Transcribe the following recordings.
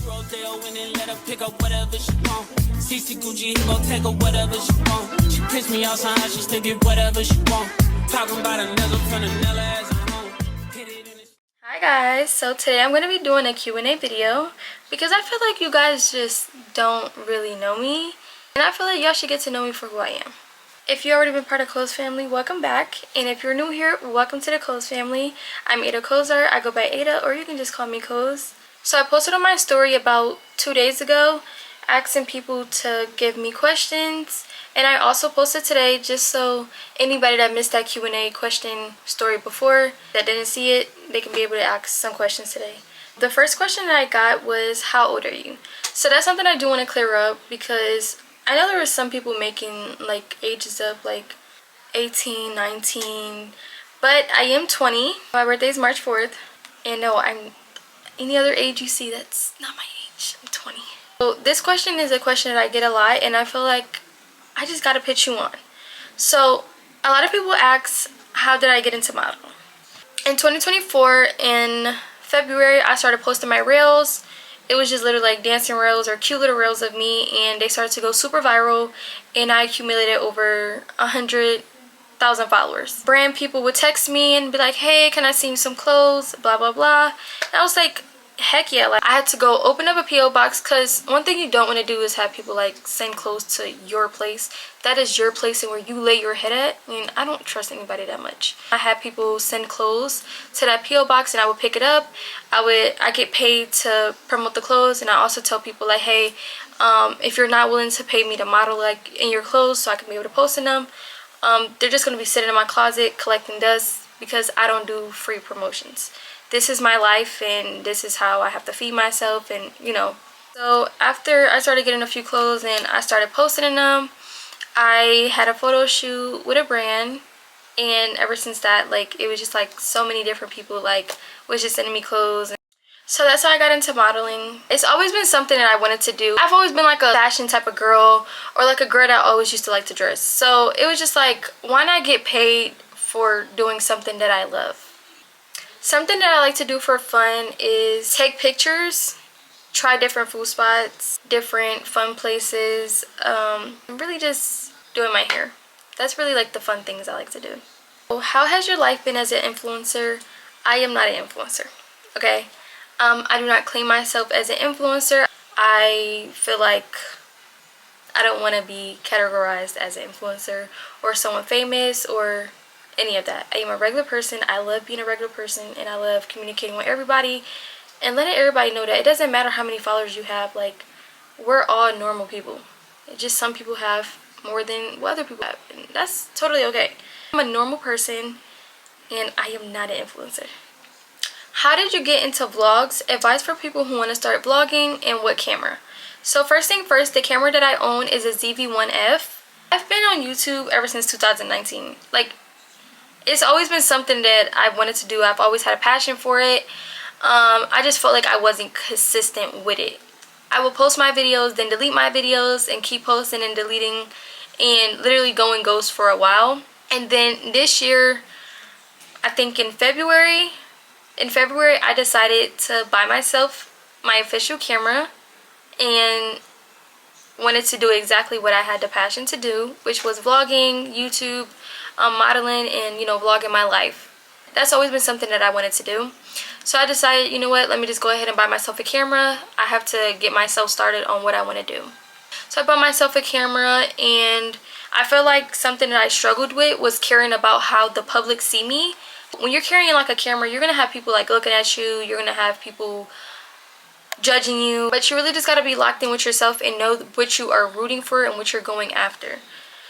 Rodeo and then let her pick up whatever she want. CC Gucci, he gon' take her whatever she want. She piss me off somehow, she still get whatever she want. Talking about a nigga from the Nella as a home. Hi guys, so today I'm going to be doing a Q&A video because I feel like you guys just don't really know me, and I feel like y'all should get to know me for who I am. If you've already been part of Clothes Family, welcome back, and if you're new here, welcome to the Clothes Family. I'm Ada Kozar. I go by Ada, or you can just call me Koz. So I posted on my story about 2 days ago asking people to give me questions, and I also posted today just so anybody that missed that Q&A question story before that didn't see it, they can be able to ask some questions today. The first question that I got was, how old are you? So that's something I do want to clear up because I know there were some people making like ages up like 18, 19, but I am 20. My birthday is March 4th, and no, I'm any other age you see, that's not my age. I'm 20. So this question is a question that I get a lot, and I feel like I just gotta pitch you on. So a lot of people ask, how did I get into modeling? In 2024, in February, I started posting my reels. It was just literally like dancing reels or cute little reels of me, and they started to go super viral, and I accumulated over 100,000 followers. Brand people would text me and be like, hey, can I send you some clothes, blah blah blah. And I was like, heck yeah. Like, I had to go open up a PO box, because one thing you don't want to do is have people like send clothes to your place. That is your place and where you lay your head at. I mean, I don't trust anybody that much. I had people send clothes to that PO box, and I would pick it up. I get paid to promote the clothes, and I also tell people like, hey, if you're not willing to pay me to model like in your clothes so I can be able to post in them, they're just going to be sitting in my closet collecting dust, because I don't do free promotions. This is my life, and this is how I have to feed myself, and you know. So after I started getting a few clothes and I started posting in them, I had a photo shoot with a brand, and ever since that, like, it was just like so many different people like was just sending me clothes. So that's how I got into modeling. It's always been something that I wanted to do. I've always been like a fashion type of girl, or like a girl that always used to like to dress. So it was just like, why not get paid for doing something that I love? Something that I like to do for fun is take pictures, try different food spots, different fun places, really just doing my hair. That's really like the fun things I like to do. So how has your life been as an influencer? I am not an influencer, okay? I do not claim myself as an influencer. I feel like I don't want to be categorized as an influencer or someone famous or any of that. I am a regular person. I love being a regular person, and I love communicating with everybody and letting everybody know that it doesn't matter how many followers you have. Like, we're all normal people. It's just some people have more than what other people have, and that's totally okay. I'm a normal person, and I am not an influencer. How did you get into vlogs? Advice for people who want to start vlogging, and what camera? So first thing first, the camera that I own is a ZV-1F. I've been on YouTube ever since 2019. Like, it's always been something that I wanted to do. I've always had a passion for it. I just felt like I wasn't consistent with it. I would post my videos, then delete my videos, and keep posting and deleting, and literally going ghost for a while. And then this year, I think in February, I decided to buy myself my official camera, and wanted to do exactly what I had the passion to do, which was vlogging, YouTube, modeling, and, you know, vlogging my life. That's always been something that I wanted to do. So I decided, you know what, let me just go ahead and buy myself a camera. I have to get myself started on what I want to do. So I bought myself a camera, and I feel like something that I struggled with was caring about how the public see me. When you're carrying like a camera, you're gonna have people like looking at you, you're gonna have people judging you, but you really just got to be locked in with yourself and know what you are rooting for and what you're going after.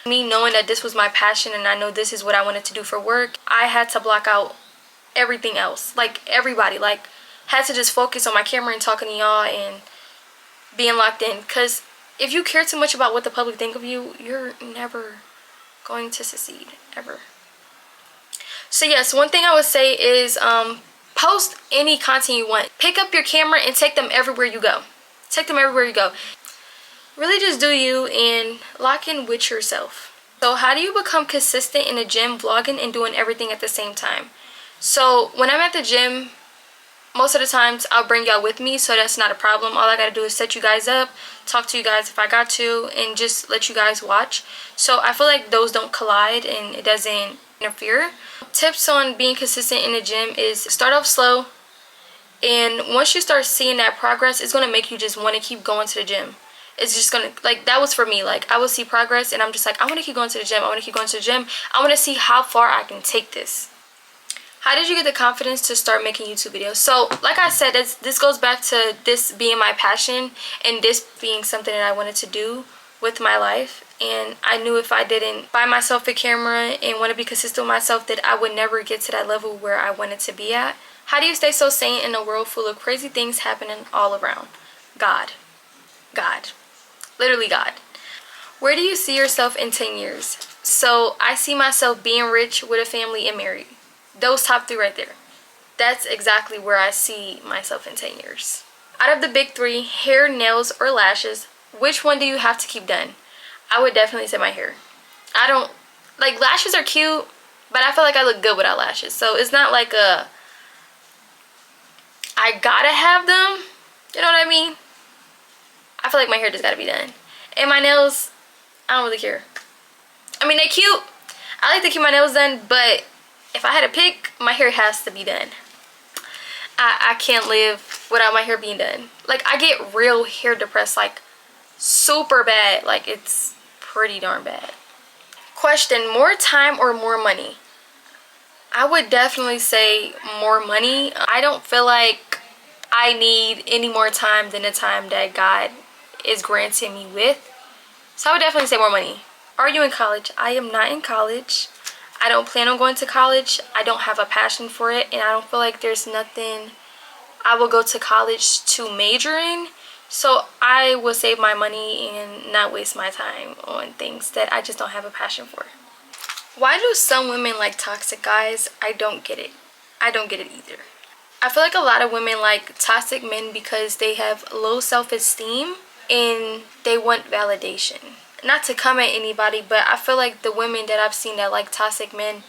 Me knowing that this was my passion, and I know this is what I wanted to do for work, I had to block out everything else. Like, everybody, like, had to just focus on my camera and talking to y'all and being locked in, because if you care too much about what the public think of you, you're never going to succeed, ever. So yes, one thing I would say is post any content you want. Pick up your camera and take them everywhere you go. Take them everywhere you go. Really just do you and lock in with yourself. So how do you become consistent in the gym, vlogging, and doing everything at the same time? So when I'm at the gym, most of the times I'll bring y'all with me, so that's not a problem. All I gotta do is set you guys up, talk to you guys if I got to, and just let you guys watch. So I feel like those don't collide and it doesn't interfere. Tips on being consistent in the gym is start off slow, and once you start seeing that progress, it's gonna make you just want to keep going to the gym. It's just gonna, like, that was for me. Like, I would see progress and I'm just like, I want to keep going to the gym. I want to keep going to the gym. I want to see how far I can take this. How did you get the confidence to start making YouTube videos? So like I said, this goes back to this being my passion and this being something that I wanted to do with my life. And I knew if I didn't buy myself a camera and want to be consistent with myself, that I would never get to that level where I wanted to be at. How do you stay so sane in a world full of crazy things happening all around? God. Literally God. Where do you see yourself in 10 years? So I see myself being rich with a family and married. Those top 3 right there. That's exactly where I see myself in 10 years. Out of the big 3, hair, nails, or lashes, which one do you have to keep done? I would definitely say my hair. I don't, like, lashes are cute, but I feel like I look good without lashes. So it's not like I gotta have them. You know what I mean? I feel like my hair just gotta be done. And my nails, I don't really care. I mean, they're cute. I like to keep my nails done, but if I had to pick, my hair has to be done. I can't live without my hair being done. Like, I get real hair depressed, like super bad. Like, it's pretty darn bad. Question, more time or more money? I would definitely say more money. I don't feel like I need any more time than the time that God is granting me with. So I would definitely say more money. Are you in college? I am not in college. I don't plan on going to college. I don't have a passion for it, and I don't feel like there's nothing I will go to college to major in. So I will save my money and not waste my time on things that I just don't have a passion for. Why do some women like toxic guys? I don't get it. I don't get it either. I feel like a lot of women like toxic men because they have low self-esteem and they want validation. Not to come at anybody, but I feel like the women that I've seen that like toxic men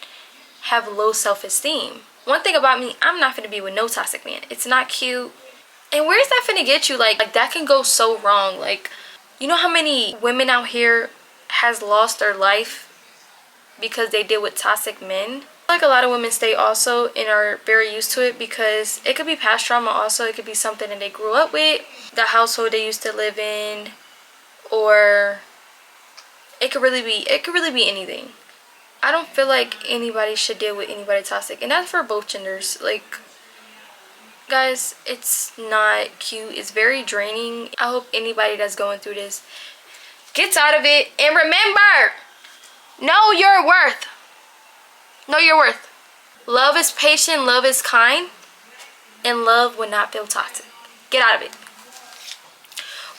have low self-esteem. One thing about me, I'm not gonna be with no toxic man. It's not cute. And where's that finna get you? Like that can go so wrong. Like, you know how many women out here has lost their life because they deal with toxic men? Like a lot of women stay also and are very used to it because it could be past trauma also. It could be something that they grew up with, the household they used to live in, or it could really be anything. I don't feel like anybody should deal with anybody toxic, and that's for both genders. Like, guys, it's not cute. It's very draining. I hope anybody that's going through this gets out of it. And remember, know your worth. Know your worth. Love is patient, love is kind, and love will not feel toxic. Get out of it.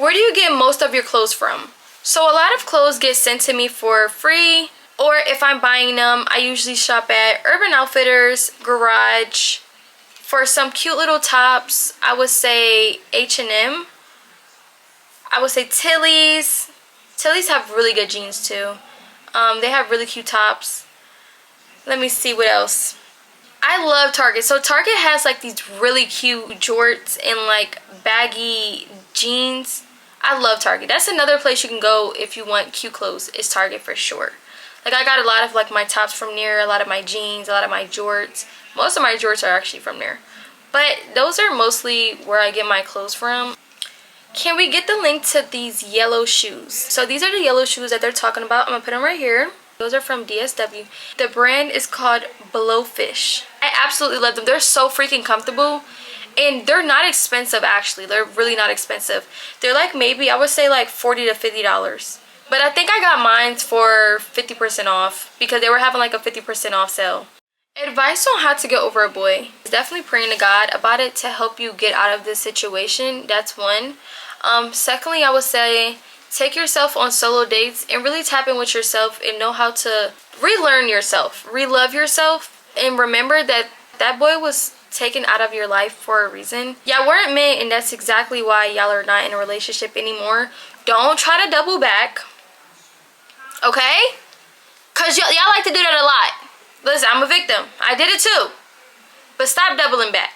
Where do you get most of your clothes from? So a lot of clothes get sent to me for free, or if I'm buying them, I usually shop at Urban Outfitters, Garage. For some cute little tops, I would say H&M. I would say Tilly's. Tilly's have really good jeans too. They have really cute tops. Let me see what else. I love Target. So Target has like these really cute jorts and like baggy jeans. I love Target. That's another place you can go if you want cute clothes, is Target for sure. Like, I got a lot of like my tops from there, a lot of my jeans, a lot of my jorts. Most of my jorts are actually from there. But those are mostly where I get my clothes from. Can we get the link to these yellow shoes? So these are the yellow shoes that they're talking about. I'm gonna put them right here. Those are from DSW. The brand is called Blowfish. I absolutely love them. They're so freaking comfortable. And they're not expensive, actually. They're really not expensive. They're like, maybe, I would say like $40 to $50. But I think I got mine for 50% off because they were having like a 50% off sale. Advice on how to get over a boy. Definitely praying to God about it to help you get out of this situation. That's one. Secondly, I would say take yourself on solo dates and really tap in with yourself and know how to relearn yourself, relove yourself, and remember that that boy was taken out of your life for a reason. Y'all weren't meant, and that's exactly why y'all are not in a relationship anymore. Don't try to double back, okay? Because y'all like to do that a lot. Listen, I'm a victim. I did it too. But stop doubling back.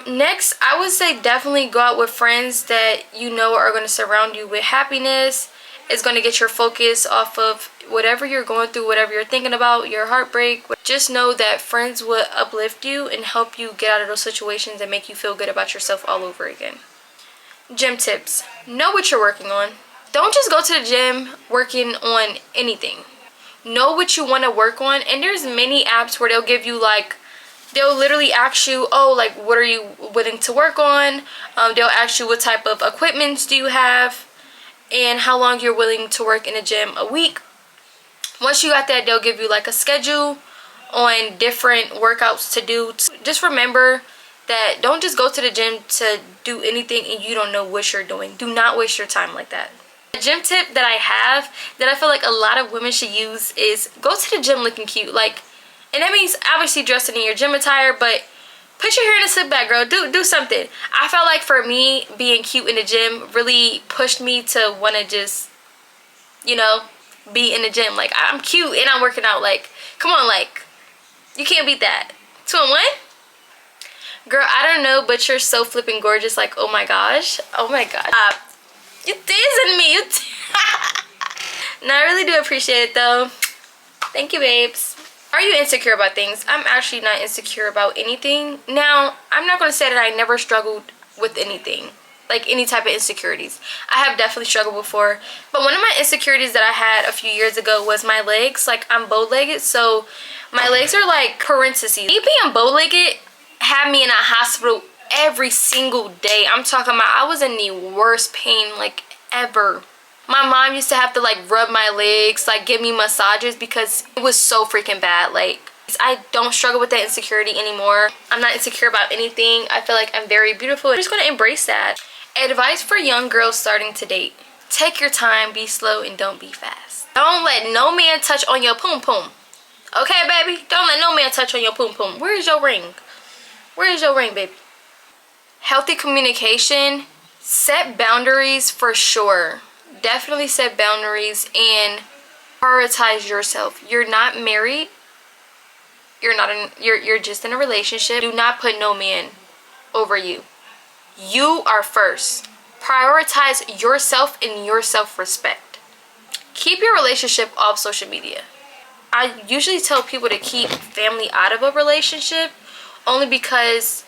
Next, I would say definitely go out with friends that you know are going to surround you with happiness. It's going to get your focus off of whatever you're going through, whatever you're thinking about, your heartbreak. Just know that friends will uplift you and help you get out of those situations and make you feel good about yourself all over again. Gym tips. Know what you're working on. Don't just go to the gym working on anything. Know what you want to work on. And there's many apps where they'll give you like, they'll literally ask you, oh, like, what are you willing to work on? They'll ask you what type of equipment do you have and how long you're willing to work in a gym a week. Once you got that, they'll give you like a schedule on different workouts to do. Just remember that don't just go to the gym to do anything and you don't know what you're doing. Do not waste your time like that. A gym tip that I have that I feel like a lot of women should use is go to the gym looking cute. Like, and that means obviously dressing in your gym attire, but put your hair in a slick back, girl. Do something. I felt like for me, being cute in the gym really pushed me to want to just, you know, be in the gym. Like, I'm cute and I'm working out. Like, come on, like, you can't beat that. 2 in 1? Girl, I don't know, but you're so flipping gorgeous. Like, oh my gosh. Oh my god. You teasing me. No, I really do appreciate it though. Thank you, babes. Are you insecure about things? I'm actually not insecure about anything. Now, I'm not going to say that I never struggled with anything. Like any type of insecurities. I have definitely struggled before. But one of my insecurities that I had a few years ago was my legs. Like, I'm bow-legged, so my legs are like parentheses. Me being bow-legged had me in a hospital every single day. I'm talking about I was in the worst pain like ever. My mom used to have to like rub my legs, like give me massages because it was so freaking bad. Like, I don't struggle with that insecurity anymore. I'm not insecure about anything. I feel like I'm very beautiful. I'm just going to embrace that. Advice for young girls starting to date. Take your time, be slow, and don't be fast. Don't let no man touch on your poom poom. Okay, baby? Don't let no man touch on your poom poom. Where is your ring? Where is your ring, baby? Healthy communication. Set boundaries for sure. Definitely set boundaries and prioritize yourself. You're not married. You're just in a relationship. Do not put no man over you. You are first. Prioritize yourself and your self-respect. Keep your relationship off social media. I usually tell people to keep family out of a relationship only because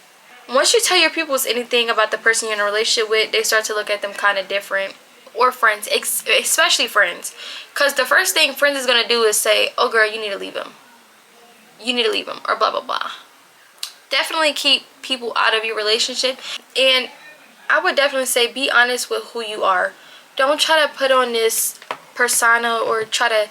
once you tell your peoples anything about the person you're in a relationship with, they start to look at them kind of different. Or friends, especially friends, because the first thing friends is going to do is say, oh girl, you need to leave him, you need to leave him, or blah blah blah. Definitely keep people out of your relationship. And I would definitely say be honest with who you are. Don't try to put on this persona or try to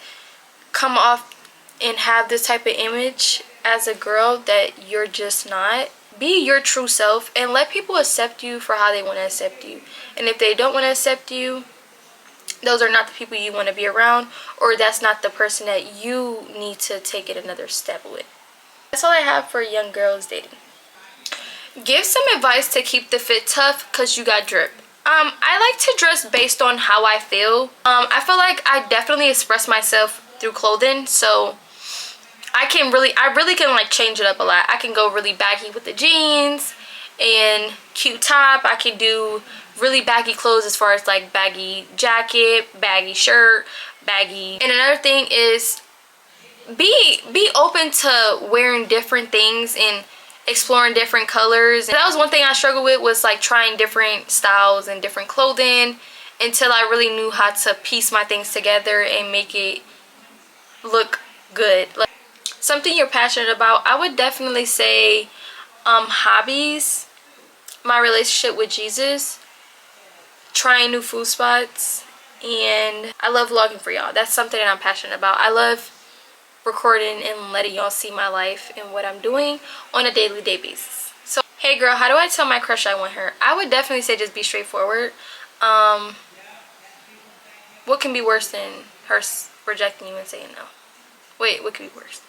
come off and have this type of image as a girl that you're just not. Be your true self and let people accept you for how they want to accept you. And if they don't want to accept you, those are not the people you want to be around, or that's not the person that you need to take it another step with. That's all I have for young girls dating. Give some advice to keep the fit tough because you got drip. I like to dress based on how I feel. I feel like I definitely express myself through clothing, so I really can like change it up a lot. I can go really baggy with the jeans and cute top. I can do really baggy clothes as far as like baggy jacket, baggy shirt, baggy. And another thing is be open to wearing different things and exploring different colors. And that was one thing I struggled with, was like trying different styles and different clothing until I really knew how to piece my things together and make it look good. Like, something you're passionate about, I would definitely say hobbies, my relationship with Jesus, trying new food spots, and I love vlogging for y'all. That's something that I'm passionate about. I love recording and letting y'all see my life and what I'm doing on a daily basis. So, hey girl, how do I tell my crush I want her? I would definitely say just be straightforward. What can be worse than her rejecting you and saying no? Wait, what could be worse?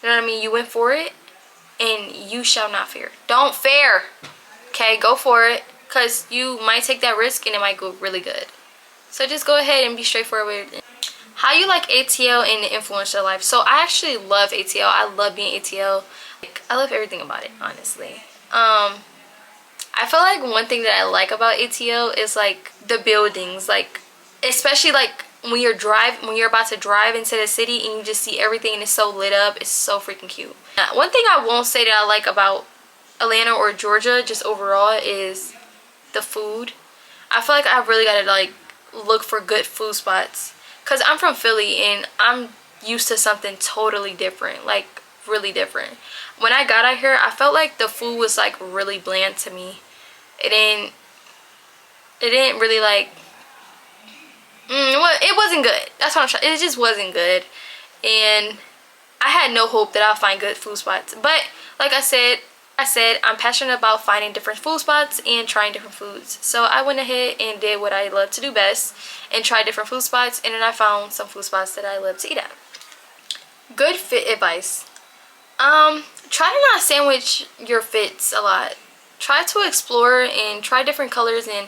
You know what I mean? You went for it and you shall not fear. Don't fear. Okay, go for it, because you might take that risk and it might go really good. So just go ahead and be straightforward. How you like ATL and the influencer life? So I actually love ATL. I love being ATL. Like, I love everything about it, honestly. I feel like one thing that I like about ATL is like the buildings, like especially like when you're about to drive into the city and you just see everything and it's so lit up. It's so freaking cute. One thing I won't say that I like about Atlanta or Georgia just overall is the food. I feel like I really gotta like look for good food spots, because I'm from Philly and I'm used to something totally different, like really different. When I got out here, I felt like the food was like really bland to me. It didn't really like well, it wasn't good. That's what I'm trying. It just wasn't good, and I had no hope that I'll find good food spots. But like I said, I'm passionate about finding different food spots and trying different foods. So I went ahead and did what I love to do best and tried different food spots, and then I found some food spots that I love to eat at. Good fit advice. Try to not sandwich your fits a lot. Try to explore and try different colors and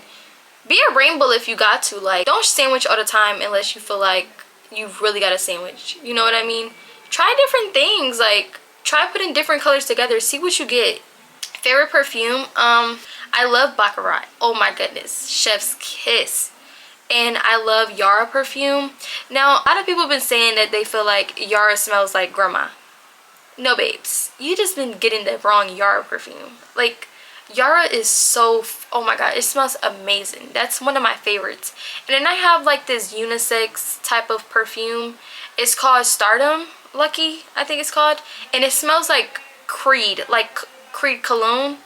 be a rainbow if you got to. Like, don't sandwich all the time unless you feel like you've really got a sandwich. You know what I mean? Try different things. Like, try putting different colors together. See what you get. Favorite perfume? I love Baccarat. Oh my goodness. Chef's kiss. And I love Yara perfume. Now, a lot of people have been saying that they feel like Yara smells like grandma. No, babes. You just been getting the wrong Yara perfume. Like, Yara is so, oh my god, it smells amazing. That's one of my favorites. And then I have like this unisex type of perfume. It's called Stardom Lucky, I think it's called. And it smells like Creed cologne,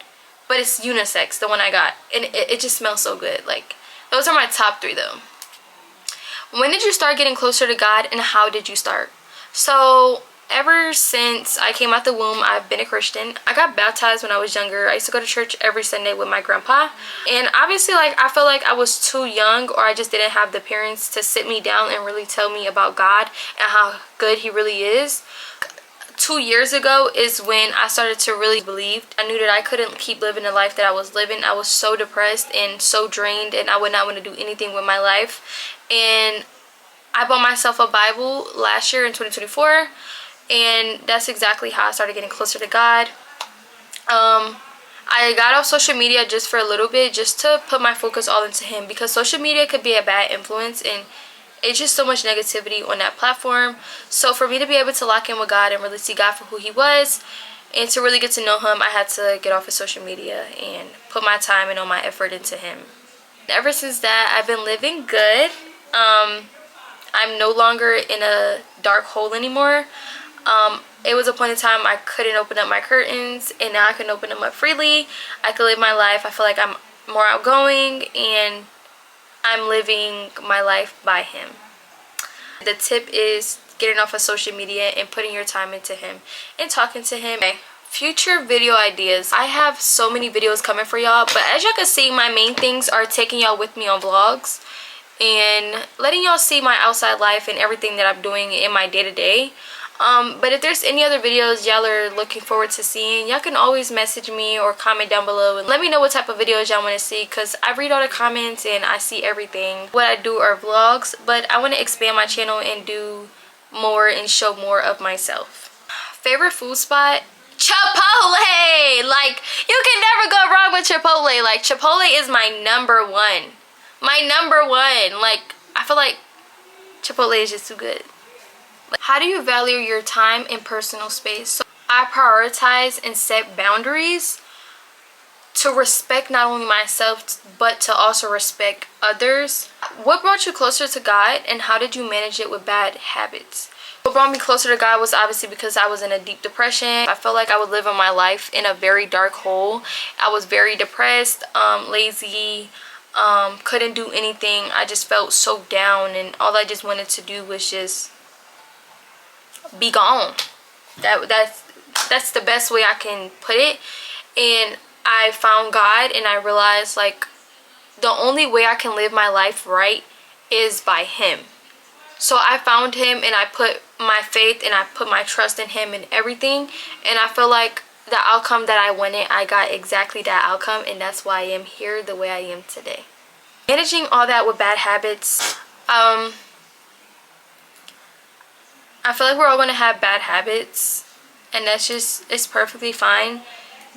but it's unisex, the one I got. And it just smells so good. Like, those are my top 3 though. When did you start getting closer to God, and how did you start? So ever since I came out the womb, I've been a Christian. I got baptized when I was younger. I used to go to church every Sunday with my grandpa. And obviously, like, I felt like I was too young, or I just didn't have the parents to sit me down and really tell me about God and how good he really is. 2 years ago is when I started to really believe. I knew that I couldn't keep living the life that I was living. I was so depressed and so drained, and I would not want to do anything with my life. And I bought myself a Bible last year in 2024. And that's exactly how I started getting closer to God. I got off social media just for a little bit, just to put my focus all into him, because social media could be a bad influence and it's just so much negativity on that platform. So for me to be able to lock in with God and really see God for who he was, and to really get to know him, I had to get off of social media and put my time and all my effort into him. Ever since that, I've been living good. I'm no longer in a dark hole anymore. It was a point in time I couldn't open up my curtains, and now I can open them up freely. I can live my life. I feel like I'm more outgoing, and I'm living my life by him. The tip is getting off of social media and putting your time into him and talking to him. Okay. Future video ideas. I have so many videos coming for y'all, but as y'all can see, my main things are taking y'all with me on vlogs and letting y'all see my outside life and everything that I'm doing in my day-to-day. But if there's any other videos y'all are looking forward to seeing, y'all can always message me or comment down below and let me know what type of videos y'all want to see, because I read all the comments and I see everything. What I do are vlogs, but I want to expand my channel and do more and show more of myself. Favorite food spot? Chipotle! Like, you can never go wrong with Chipotle. Like, Chipotle is my number one. My number one. Like, I feel like Chipotle is just too good. How do you value your time and personal space? So I prioritize and set boundaries to respect not only myself, but to also respect others. What brought you closer to God, and how did you manage it with bad habits? What brought me closer to God was obviously because I was in a deep depression. I felt like I was living my life in a very dark hole. I was very depressed, lazy, couldn't do anything. I just felt so down, and all I just wanted to do was just be gone. That's the best way I can put it. And I found God, and I realized, like, the only way I can live my life right is by him. So I found him, and I put my faith and I put my trust in him and everything, and I feel like the outcome that I wanted, I got exactly that outcome, and that's why I am here the way I am today. Managing all that with bad habits, I feel like we're all going to have bad habits, and that's just, it's perfectly fine.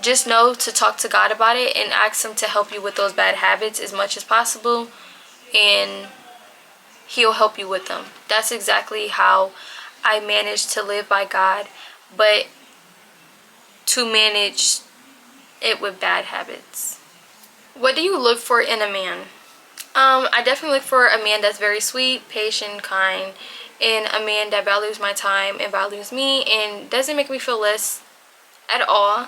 just know to talk to God about it and ask him to help you with those bad habits as much as possible, and he'll help you with them. That's exactly how I managed to live by God, but to manage it with bad habits. What do you look for in a man? I definitely look for a man that's very sweet, patient, kind, and a man that values my time and values me and doesn't make me feel less at all.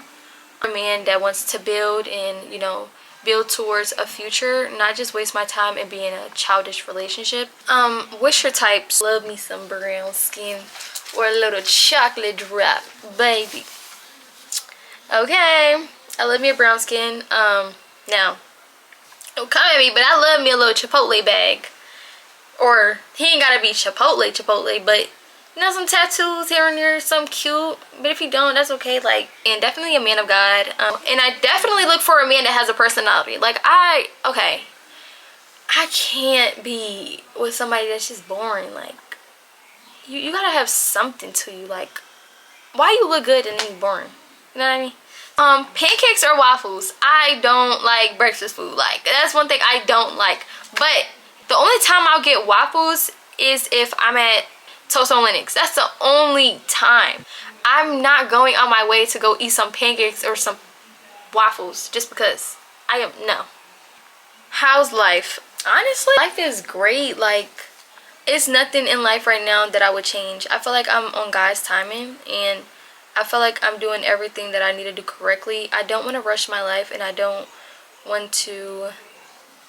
A man that wants to build and, you know, build towards a future, not just waste my time and be in a childish relationship. What's your types? Love me some brown skin or a little chocolate drop, baby. Okay, I love me a brown skin. Now, don't come at me, but I love me a little Chipotle bag. Or, he ain't gotta be Chipotle, but, you know, some tattoos here and there, some cute. But if you don't, that's okay. Like, and definitely a man of God. And I definitely look for a man that has a personality. Like, I can't be with somebody that's just boring. Like, you gotta have something to you. Like, why you look good and then you boring? You know what I mean? Pancakes or waffles? I don't like breakfast food. Like, that's one thing I don't like. But the only time I'll get waffles is if I'm at Toast on Linux. That's the only time. I'm not going on my way to go eat some pancakes or some waffles just because. No. How's life? Honestly, life is great. Like, it's nothing in life right now that I would change. I feel like I'm on God's timing, and I feel like I'm doing everything that I need to do correctly. I don't want to rush my life, and I don't want to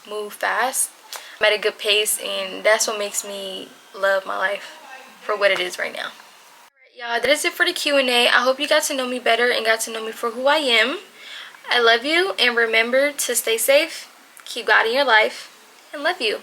move fast. I'm at a good pace, and that's what makes me love my life for what it is right now. Alright, y'all, that is it for the Q&A. I hope you got to know me better and got to know me for who I am. I love you, and remember to stay safe, keep God in your life, and love you.